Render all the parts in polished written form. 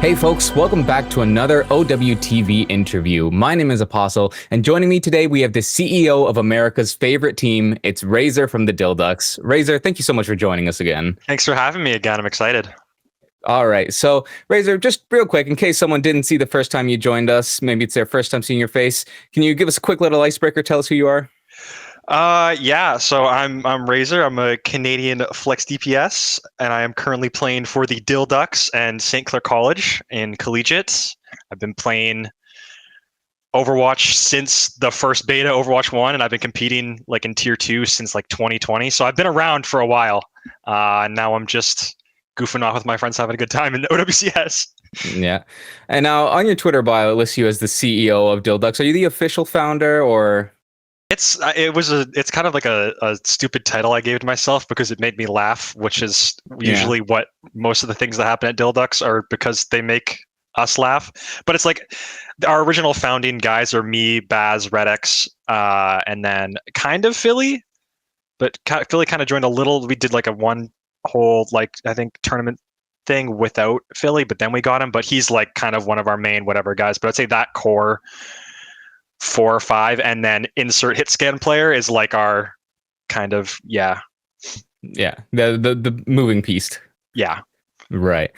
Hey folks, welcome back to another OWTV interview. My name is Apostle, and joining me today we have the CEO of America's favorite team. It's Reyzr from the Dhillducks. Reyzr, thank you so much for joining us again. Thanks for having me again. I'm excited. All right, so Reyzr, just real quick, in case someone didn't see the first time you joined us, maybe it's their first time seeing your face, can you give us a quick little icebreaker, tell us who you are? So I'm Reyzr. I'm a Canadian flex DPS, and I am currently playing for the Dhillducks and St. Clair College in collegiate. I've been playing Overwatch since the first beta, Overwatch 1, and I've been competing like in Tier 2 since like 2020. So I've been around for a while. And now I'm just goofing off with my friends, having a good time in OWCS. Yeah. And now on your Twitter bio, it lists you as the CEO of Dhillducks. Are you the official founder or... It's kind of like a stupid title I gave to myself because it made me laugh, which is usually what most of the things that happen at Dhillducks are because they make us laugh. But it's like our original founding guys are me, Baz, Redx, and then kind of Philly. But Philly kind of joined a little. We did like a one whole I think tournament thing without Philly, but then we got him. But he's like kind of one of our main whatever guys. But I'd say that core 4 or 5, and then insert hit scan player is like our kind of the moving piece. Yeah. Right.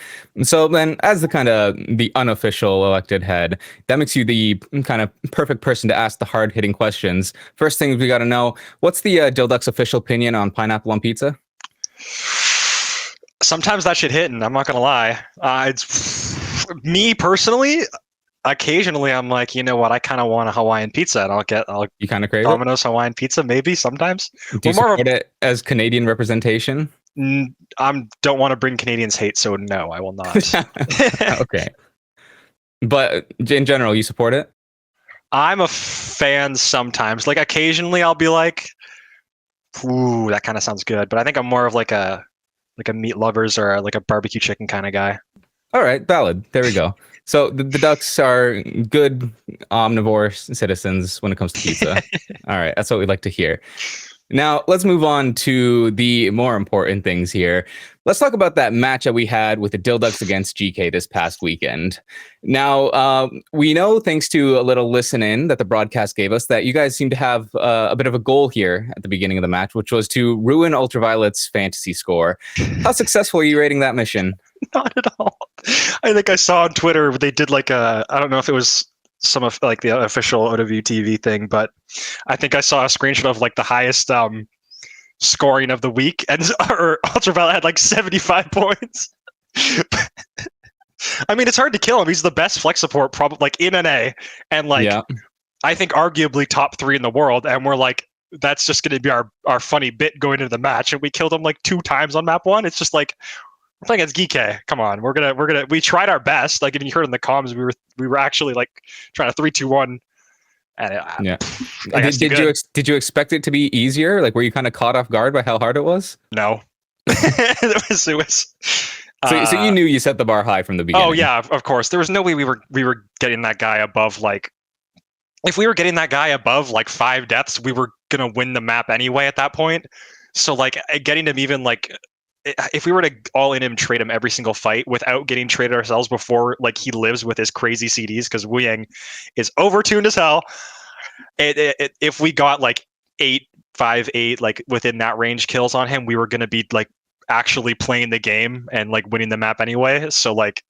So then, as the unofficial elected head, that makes you the kind of perfect person to ask the hard-hitting questions. First thing we got to know, what's the Dhillducks official opinion on pineapple on pizza? Sometimes that shit hit, and I'm not gonna lie. It's me personally. Occasionally, I'm like, you know what? I kind of want a Hawaiian pizza, and you kind of crave Domino's Hawaiian pizza, maybe sometimes. Do you support it as Canadian representation? I don't want to bring Canadians hate, so no, I will not. Okay, but in general, you support it? I'm a fan sometimes. Like occasionally, I'll be like, "Ooh, that kind of sounds good," but I think I'm more of like a meat lovers or like a barbecue chicken kind of guy. All right, valid. There we go. So the Ducks are good omnivore citizens when it comes to pizza. All right, that's what we'd like to hear. Now, let's move on to the more important things here. Let's talk about that match that we had with the Dhillducks against GK this past weekend. Now, we know, thanks to a little listen in that the broadcast gave us, that you guys seem to have a bit of a goal here at the beginning of the match, which was to ruin Ultraviolet's fantasy score. How successful are you rating that mission? Not at all. I think I saw on Twitter they did like I don't know if it was some of like the official OWTV thing, but I think I saw a screenshot of like the highest scoring of the week, and Ultraviolet had like 75 points. I mean, it's hard to kill him. He's the best flex support probably like in NA, and I think arguably top 3 in the world, and we're like, that's just going to be our funny bit going into the match, and we killed him like 2 times on map 1. It's just like, we're playing against GK. Come on, we tried our best. Like, if you heard in the comms, we were actually like trying to 3-2-1. And Did you expect it to be easier? Like, were you kind of caught off guard by how hard it was? No, it was. So you knew you set the bar high from the beginning. Oh yeah, of course. There was no way we were getting that guy above like. If we were getting that guy above like 5 deaths, we were gonna win the map anyway at that point. So like getting him even like. If we were to all in him, trade him every single fight without getting traded ourselves before, like he lives with his crazy CDs because Wu Yang is overtuned as hell. If we got like 8, 5, 8, like within that range kills on him, we were going to be like actually playing the game and like winning the map anyway. So like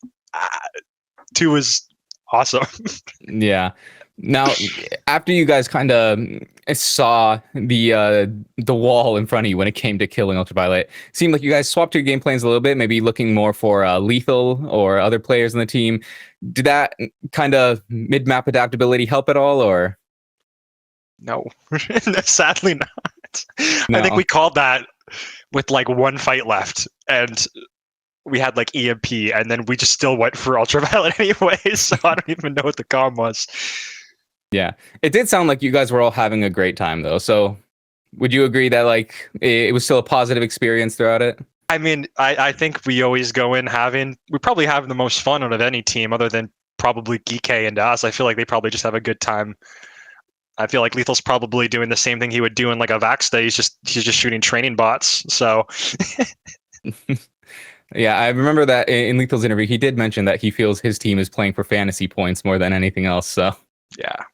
2 is awesome. Yeah. Now, after you guys kind of saw the wall in front of you when it came to killing Ultraviolet, it seemed like you guys swapped your game plans a little bit, maybe looking more for Lethal or other players in the team. Did that kind of mid-map adaptability help at all, or? No, sadly not. No. I think we called that with like 1 fight left, and we had like EMP, and then we just still went for Ultraviolet anyway, so I don't even know what the comm was. Yeah, it did sound like you guys were all having a great time, though. So would you agree that like it was still a positive experience throughout it? I mean, I think we always go in we probably have the most fun out of any team other than probably GK and us. I feel like they probably just have a good time. I feel like Lethal's probably doing the same thing he would do in like a OWCS Stage. He's just shooting training bots. So Yeah, I remember that in Lethal's interview, he did mention that he feels his team is playing for fantasy points more than anything else. So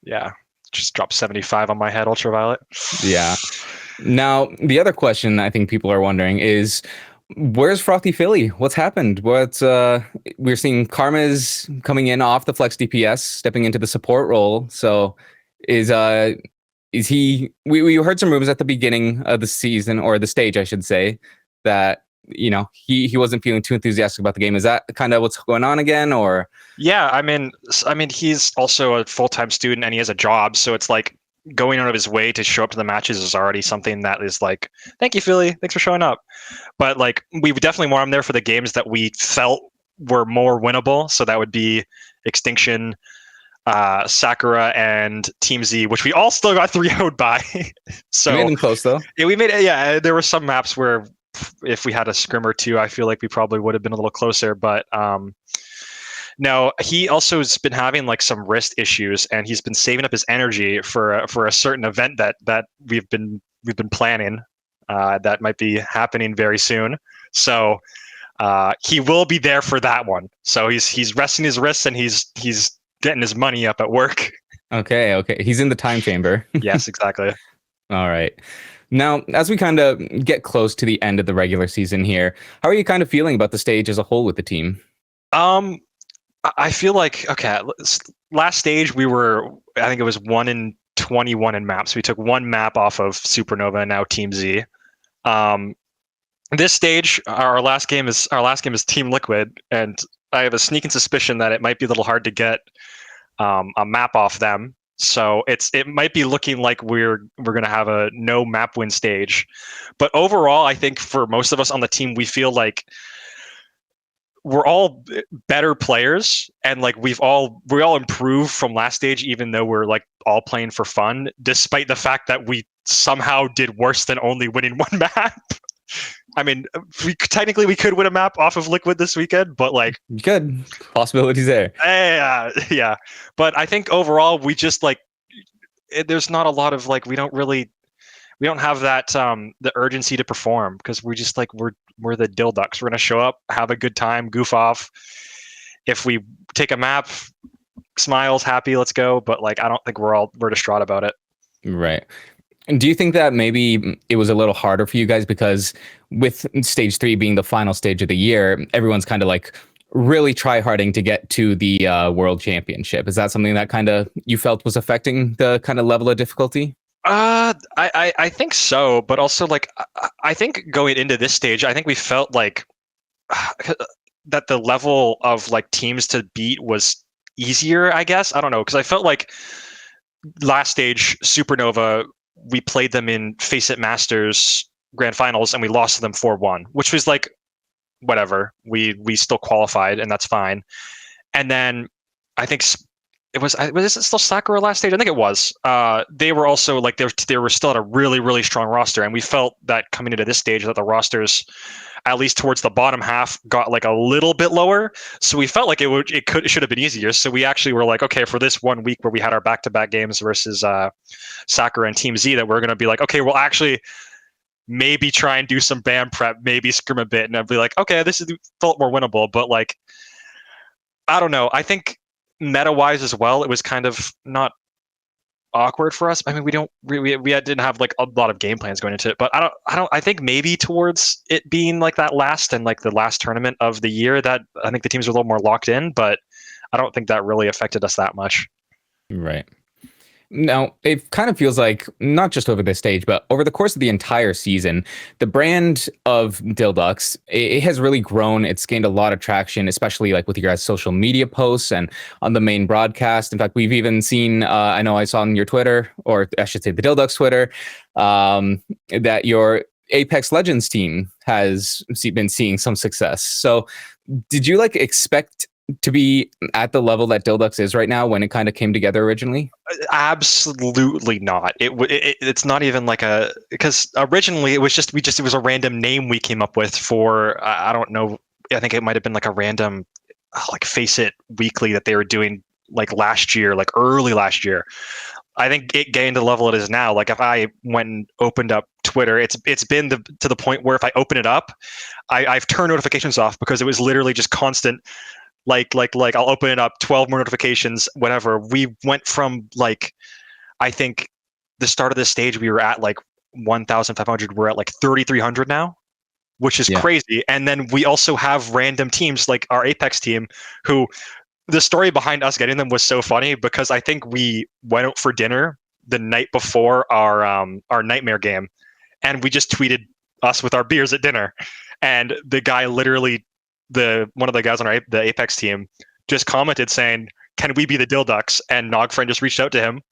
Yeah. Just dropped 75 on my head, Ultraviolet. yeah. Now, the other question I think people are wondering is, where's FrothyFilly? What's happened? We're seeing Karma's coming in off the flex DPS, stepping into the support role. So is he? We heard some rumors at the beginning of the season, or the stage, I should say, that he wasn't feeling too enthusiastic about the game. Is that kind of what's going on again, or? Yeah, I mean, he's also a full-time student and he has a job, so it's like going out of his way to show up to the matches is already something that is like, thank you, Philly, thanks for showing up. But like, we would definitely want him there for the games that we felt were more winnable. So that would be Extinction, Sakura, and Team Z, which we all still got 3-0'd by. So You made them close though. yeah, we made it. Yeah, there were some maps where if we had a scrim or two, I feel like we probably would have been a little closer. But no, he also has been having like some wrist issues, and he's been saving up his energy for a certain event that we've been planning that might be happening very soon. So he will be there for that one. So he's resting his wrists and he's getting his money up at work. Okay. He's in the time chamber. Yes, exactly. All right. Now, as we kind of get close to the end of the regular season here, how are you kind of feeling about the stage as a whole with the team? I feel like, okay, last stage I think it was 1-21 in maps. We took one map off of Supernova and now Team Z. This stage, our last game is Team Liquid, and I have a sneaking suspicion that it might be a little hard to get a map off them. So it might be looking like we're going to have a no map win stage. But overall, I think for most of us on the team, we feel like we're all better players, and like we all improved from last stage, even though we're like all playing for fun, despite the fact that we somehow did worse than only winning one map. I mean, we could win a map off of Liquid this weekend, but like, good possibilities there. Yeah. But I think overall, we just like, there's not a lot of like, we don't have that the urgency to perform, because we're just like we're the Dhillducks. We're gonna show up, have a good time, goof off. If we take a map, smiles, happy, let's go. But like, I don't think we're distraught about it. Right. And do you think that maybe it was a little harder for you guys because with stage 3 being the final stage of the year, everyone's kind of like really try-harding to get to the World Championship? Is that something that kind of you felt was affecting the kind of level of difficulty? I think so, but also like I think going into this stage, I think we felt like that the level of like teams to beat was easier, I guess. I don't know, because I felt like last stage Supernova, we played them in Face It Masters Grand Finals and we lost to them 4-1, which was like whatever. We still qualified and that's fine. And then I think was it still Sakura last stage? I think it was. They were also like they were still at a really, really strong roster, and we felt that coming into this stage that the rosters, at least towards the bottom half, got like a little bit lower. So we felt like it should have been easier. So we actually were like, okay, for this 1 week where we had our back-to-back games versus Sakura and Team Z, that we're going to be like, okay, we'll actually maybe try and do some ban prep, maybe scrim a bit, and I'd be like, okay, this felt more winnable. But like, I don't know. I think meta-wise as well, it was kind of not awkward for us. I mean, we didn't have like a lot of game plans going into it, but I think maybe towards it being like that last and like the last tournament of the year, that I think the teams are a little more locked in, but I don't think that really affected us that much. Right. Now, it kind of feels like, not just over this stage, but over the course of the entire season, the brand of Dhillducks, it has really grown. It's gained a lot of traction, especially like with your guys' social media posts and on the main broadcast. In fact, we've even seen, I know I saw on your Twitter, or I should say the Dhillducks Twitter, that your Apex Legends team has been seeing some success. So did you like expect to be at the level that Dhillducks is right now when it kind of came together originally? Absolutely not. It's not even like because originally it was a random name we came up with for I don't know. I think it might have been like a random like Face It weekly that they were doing like last year, like early last year. I think it gained the level it is now. Like if I went and opened up Twitter, it's been to the point where if I open it up, I've turned notifications off because it was literally just constant. Like I'll open it up, 12 more notifications, whatever. We went from like, I think the start of this stage we were at like 1,500. We're at like 3,300 now, which is crazy. And then we also have random teams like our Apex team who. The story behind us getting them was so funny because I think we went out for dinner the night before our nightmare game, and we just tweeted us with our beers at dinner, and the guy literally, one of the guys on the Apex team, just commented saying, "Can we be the Dhillducks?" And Nogfriend just reached out to him.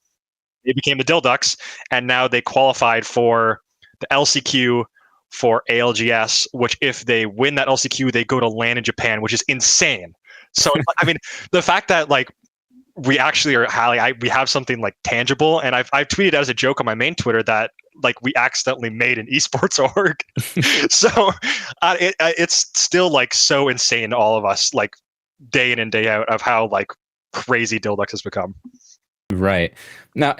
They became the Dhillducks, and now they qualified for the LCQ for ALGS. Which, if they win that LCQ, they go to LAN in Japan, which is insane. So I mean, the fact that like we actually we have something like tangible, and I've tweeted as a joke on my main Twitter that like we accidentally made an esports org. So it's still like so insane to all of us, like day in and day out, of how like crazy Dhillducks has become. Right. Now,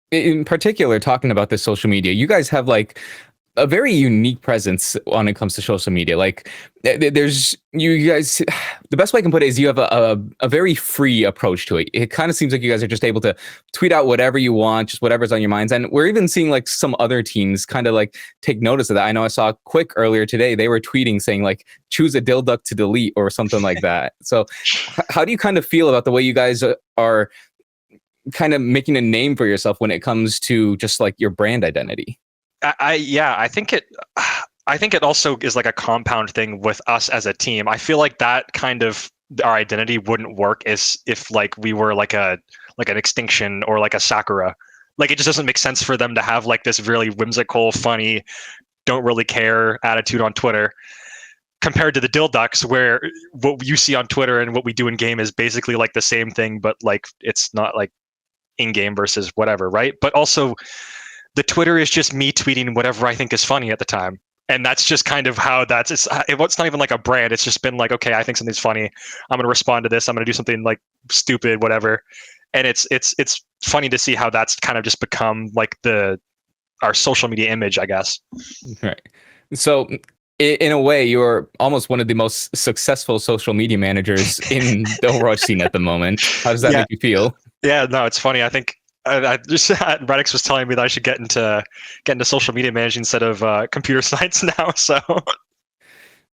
in particular, talking about this social media, you guys have like a very unique presence when it comes to social media. Like there's you guys, the best way I can put it is you have a very free approach to it. It kind of seems like you guys are just able to tweet out whatever you want, just whatever's on your minds. And we're even seeing like some other teams kind of like take notice of that. I know I saw Quick earlier today. They were tweeting saying like, choose a Dhillduck to delete or something like that. So how do you kind of feel about the way you guys are kind of making a name for yourself when it comes to just like your brand identity? I think it also is like a compound thing with us as a team. I feel like that kind of our identity wouldn't work as if like we were like an Extinction or like a Sakura. Like it just doesn't make sense for them to have like this really whimsical, funny, don't really care attitude on Twitter, compared to the Dhillducks, where what you see on Twitter and what we do in game is basically like the same thing, but like it's not like in game versus whatever, right? But also, the Twitter is just me tweeting whatever I think is funny at the time. And that's just kind of how it's not even like a brand. It's just been like, okay, I think something's funny. I'm going to respond to this. I'm going to do something like stupid, whatever. And it's funny to see how that's kind of just become like our social media image, I guess. Right. So in a way, you're almost one of the most successful social media managers in the Overwatch scene at the moment. How does that make you feel? Yeah, no, it's funny. I think I just Redix was telling me that I should get into social media managing instead of computer science now. So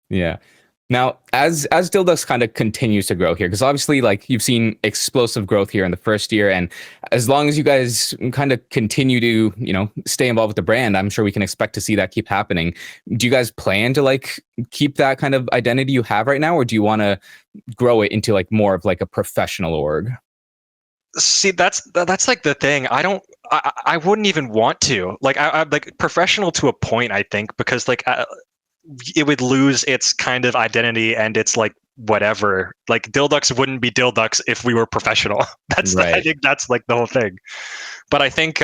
yeah. Now, as Dhillducks kind of continues to grow here, because obviously, like you've seen explosive growth here in the first year, and as long as you guys kind of continue to, stay involved with the brand, I'm sure we can expect to see that keep happening. Do you guys plan to like keep that kind of identity you have right now, or do you want to grow it into like more of like a professional org? See, that's like the thing. I wouldn't even want to. Like, I'm like professional to a point, I think, because like it would lose its kind of identity and it's like whatever. Like Dhillducks wouldn't be Dhillducks if we were professional. That's right. I think that's like the whole thing. But I think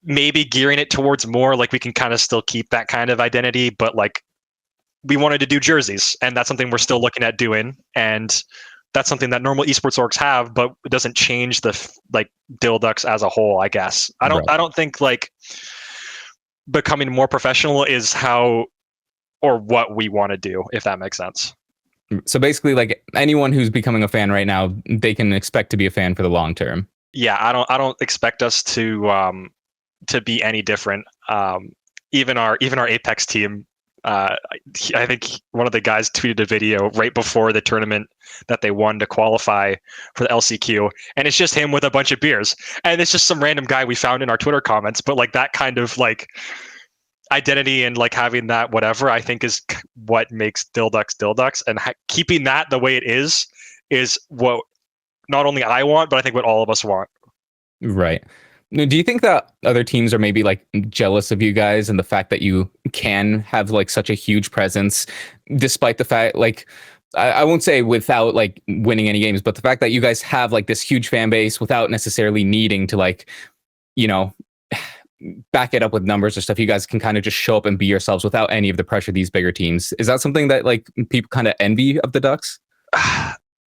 maybe gearing it towards more like we can kind of still keep that kind of identity, but like we wanted to do jerseys, and that's something we're still looking at doing. And that's something that normal esports orgs have, but it doesn't change the like Dhillducks as a whole, I guess. I don't think like becoming more professional is how or what we want to do, if that makes sense. So basically, like anyone who's becoming a fan right now, they can expect to be a fan for the long term. Yeah, I don't expect us to be any different. Even our Apex team. I think one of the guys tweeted a video right before the tournament that they won to qualify for the LCQ, and it's just him with a bunch of beers, and it's just some random guy we found in our Twitter comments. But like that kind of like identity and like having that whatever, I think is what makes Dhillducks, and keeping that the way it is what not only I want, but I think what all of us want. Right. Do you think that other teams are maybe like jealous of you guys and the fact that you can have like such a huge presence, despite the fact like I won't say without like winning any games, but the fact that you guys have like this huge fan base without necessarily needing to like, back it up with numbers or stuff, you guys can kind of just show up and be yourselves without any of the pressure of these bigger teams. Is that something that like people kind of envy of the Ducks?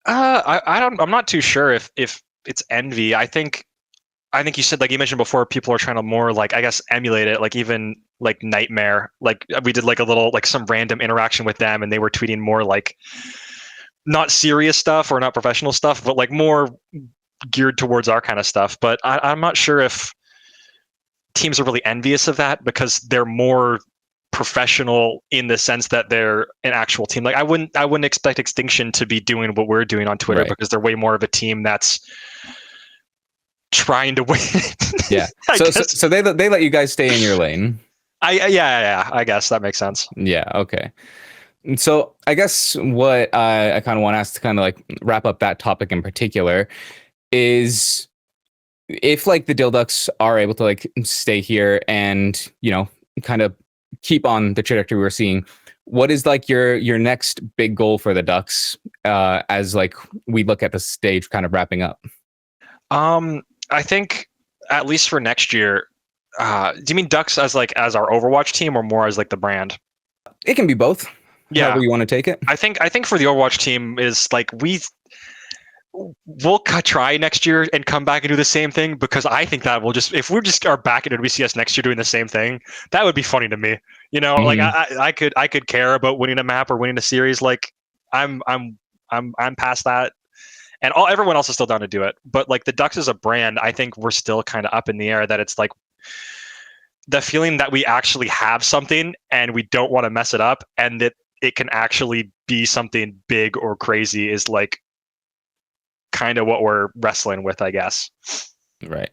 I'm not too sure if it's envy. I think I think you said, like you mentioned before, people are trying to more like, I guess, emulate it. Like even like Nightmare, like we did like a little like some random interaction with them, and they were tweeting more like not serious stuff or not professional stuff, but like more geared towards our kind of stuff. But I'm not sure if teams are really envious of that because they're more professional in the sense that they're an actual team. Like I wouldn't expect Extinction to be doing what we're doing on Twitter, Right. because they're way more of a team that's trying to win. Yeah. So they let you guys stay in your lane. Yeah. I guess that makes sense. Yeah. Okay. So I guess what I kind of want to ask to kind of like wrap up that topic in particular is if like the Dhillducks are able to like stay here and, you know, kind of keep on the trajectory we're seeing, what is like your next big goal for the Ducks as like we look at the stage kind of wrapping up? I think at least for next year, do you mean Ducks as our Overwatch team or more as like the brand? It can be both. Yeah, however you want to take it. I think for the Overwatch team is like we'll try next year and come back and do the same thing, because I think that if we just are back at OWCS next year doing the same thing, that would be funny to me. You know, like I could care about winning a map or winning a series. Like I'm past that, and everyone else is still down to do it. But like the Ducks as a brand, I think we're still kind of up in the air. That it's like the feeling that we actually have something and we don't want to mess it up, and that it can actually be something big or crazy is like kind of what we're wrestling with, I guess. Right.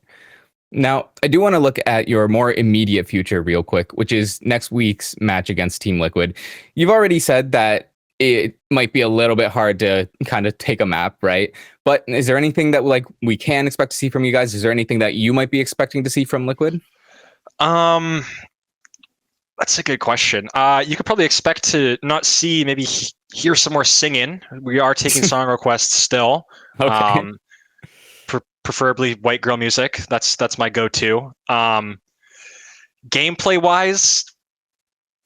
Now, I do want to look at your more immediate future real quick, which is next week's match against Team Liquid. You've already said that it might be a little bit hard to kind of take a map, right? But is there anything that like we can expect to see from you guys? Is there anything that you might be expecting to see from Liquid? That's a good question. You could probably expect to not see, maybe hear some more singing. We are taking song requests still. Okay. Preferably white girl music. That's my go-to. Gameplay wise,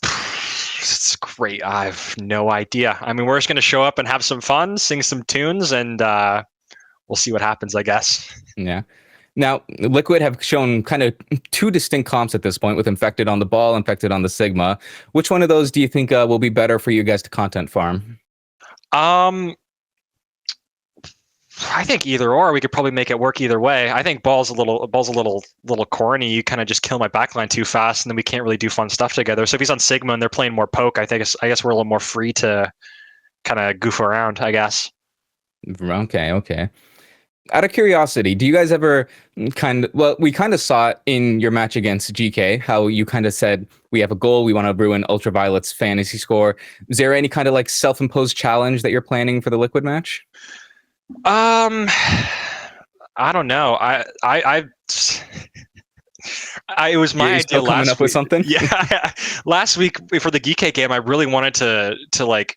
it's great. I have no idea. I mean, we're just going to show up and have some fun, sing some tunes, and we'll see what happens, I guess. Yeah. Now, Liquid have shown kind of two distinct comps at this point, with Infekted on the ball, Infekted on the Sigma. Which one of those do you think will be better for you guys to content farm? I think either or. We could probably make it work either way. I think ball's a little corny. You kind of just kill my backline too fast, and then we can't really do fun stuff together. So if he's on Sigma and they're playing more poke, I guess we're a little more free to kind of goof around, I guess. Okay. Out of curiosity, do you guys ever we kind of saw it in your match against GK, how you kind of said, we have a goal, we want to ruin Ultraviolet's fantasy score. Is there any kind of like self-imposed challenge that you're planning for the Liquid match? I don't know. It was my idea coming up with something. Yeah, last week for the GK game, I really wanted to like.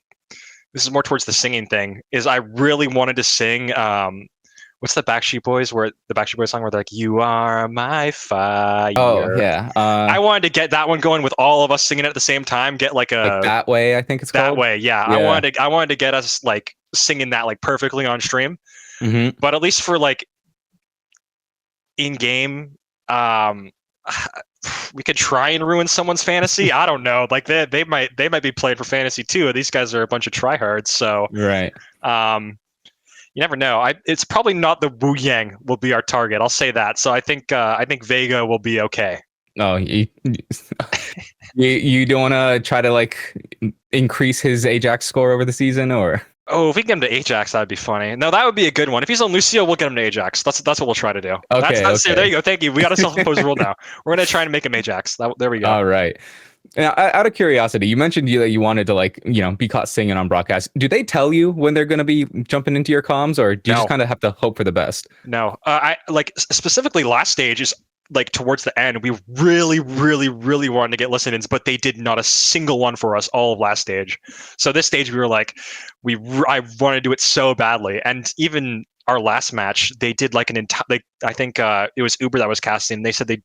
This is more towards the singing thing. Is I really wanted to sing. What's the Backstreet Boys song where they're like, "You are my fire"? Oh yeah. I wanted to get that one going with all of us singing it at the same time. Get like That Way, I think it's called. That Way. Yeah. I wanted to get us like singing that like perfectly on stream. Mm-hmm. But at least for like in game, we could try and ruin someone's fantasy. I don't know. Like they might be played for fantasy too. These guys are a bunch of tryhards. So right. You never know. It's probably not the Wu Yang will be our target. I'll say that. So I think Vega will be okay. Oh, you don't want to try to like increase his Ajax score over the season, or? Oh, if we get him to Ajax, that'd be funny. No, that would be a good one. If he's on Lucio, we'll get him to Ajax. That's what we'll try to do. Okay. There you go. Thank you. We got a self-imposed rule now. We're gonna try and make him Ajax. There we go. All right. Now, out of curiosity, you mentioned that you wanted to like, be caught singing on broadcast. Do they tell you when they're going to be jumping into your comms, or do you just kind of have to hope for the best? No, I like specifically last stage is like towards the end. We really, really, really wanted to get listen-ins, but they did not a single one for us all of last stage. So this stage, we were like, I want to do it so badly, and even our last match, they did like an entire. Like I think it was Uber that was casting. They said they.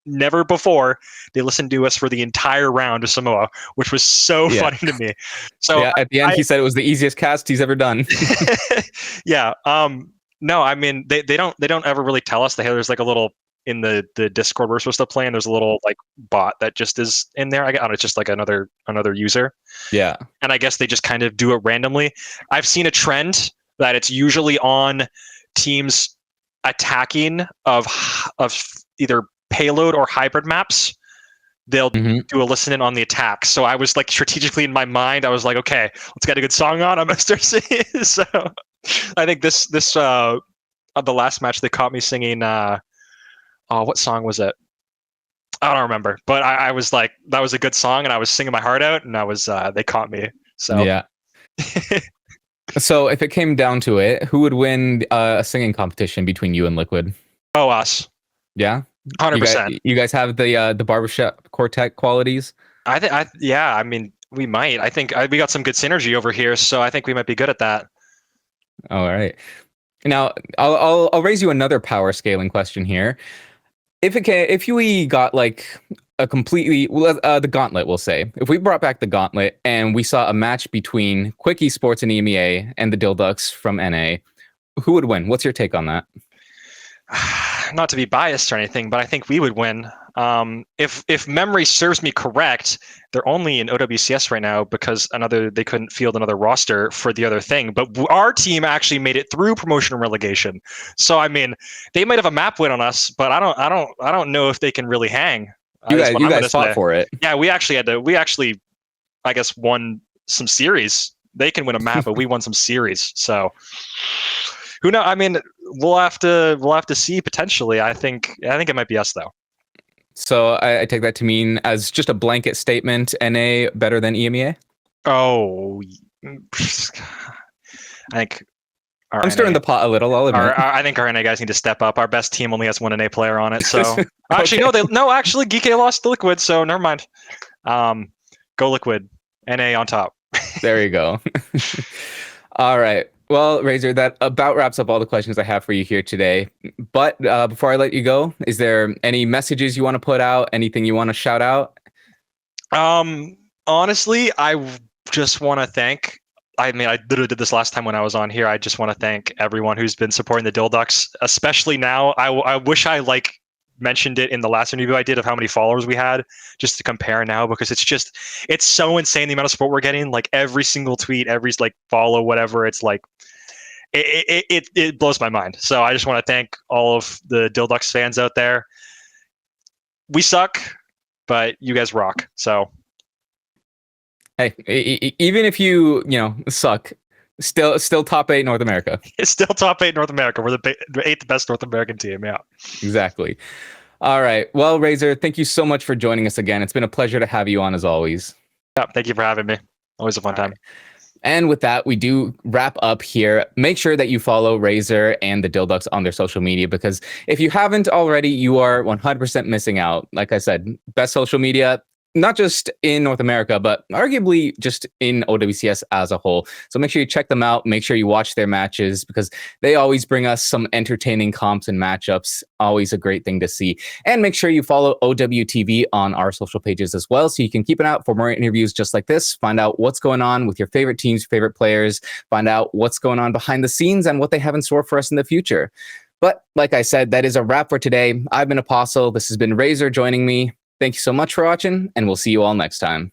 Never before they listened to us for the entire round of Samoa, which was so funny to me. So at the end, he said it was the easiest cast he's ever done. Yeah. No, I mean they don't ever really tell us. There's like a little in the Discord we're supposed to play, and there's a little like bot that just is in there. I don't know, it's just like another user. Yeah. And I guess they just kind of do it randomly. I've seen a trend that it's usually on teams attacking of either payload or hybrid maps. They'll do a listen in on the attack. So I was like strategically in my mind, I was like, okay, let's get a good song on. I'm gonna start singing. So I think this the last match they caught me singing. What song was it? I don't remember. But I was like, that was a good song, and I was singing my heart out, and I was they caught me. So yeah. So if it came down to it, who would win a singing competition between you and Liquid? Oh, us. Yeah. 100%. You guys have the barbershop quartet qualities. Yeah. I mean, we might. I think we got some good synergy over here, so I think we might be good at that. All right. Now I'll raise you another power scaling question here. If we got like a completely the gauntlet, we'll say, if we brought back the gauntlet and we saw a match between Quick Esports and EMEA and the Dhillducks from NA, who would win? What's your take on that? Not to be biased or anything, but I think we would win. If memory serves me correct, they're only in OWCS right now because they couldn't field another roster for the other thing. But our team actually made it through promotion and relegation. So I mean, they might have a map win on us, but I don't know if they can really hang. You guys fought for it. Yeah, we actually I guess won some series. They can win a map, but we won some series. So who knows? I mean, we'll have to see potentially. I think it might be us though. So I take that to mean as just a blanket statement, NA better than EMEA? Oh, I think I'm stirring the pot a little. I'll admit. I think our NA guys need to step up. Our best team only has one NA player on it. So actually, actually, GK lost to Liquid, so never mind. Go Liquid. NA on top. There you go. All right. Well, Reyzr, that about wraps up all the questions I have for you here today. But before I let you go, is there any messages you want to put out? Anything you want to shout out? Honestly, I just want to thank. I mean, I literally did this last time when I was on here. I just want to thank everyone who's been supporting the Dhillducks, especially now. I wish I mentioned it in the last interview I did of how many followers we had, just to compare now, because it's so insane the amount of support we're getting. Like every single tweet, every follow, whatever. It's like it blows my mind. So I just want to thank all of the Dhillducks fans out there. We suck, but you guys rock. So hey, even if you suck, still top 8 North America. It's still top 8 North America. We're the 8th best North American team. Yeah, exactly. All right. Well, Reyzr, thank you so much for joining us again. It's been a pleasure to have you on as always. Yeah, thank you for having me. Always a fun time. And with that, we do wrap up here. Make sure that you follow Reyzr and the Dhillducks on their social media, because if you haven't already, you are 100% missing out. Like I said, best social media, not just in North America, but arguably just in OWCS as a whole. So make sure you check them out. Make sure you watch their matches, because they always bring us some entertaining comps and matchups. Always a great thing to see. And make sure you follow OWTV on our social pages as well, so you can keep an eye out for more interviews just like this. Find out what's going on with your favorite teams, favorite players. Find out what's going on behind the scenes and what they have in store for us in the future. But like I said, that is a wrap for today. I've been Apostle. This has been Reyzr joining me. Thank you so much for watching, and we'll see you all next time.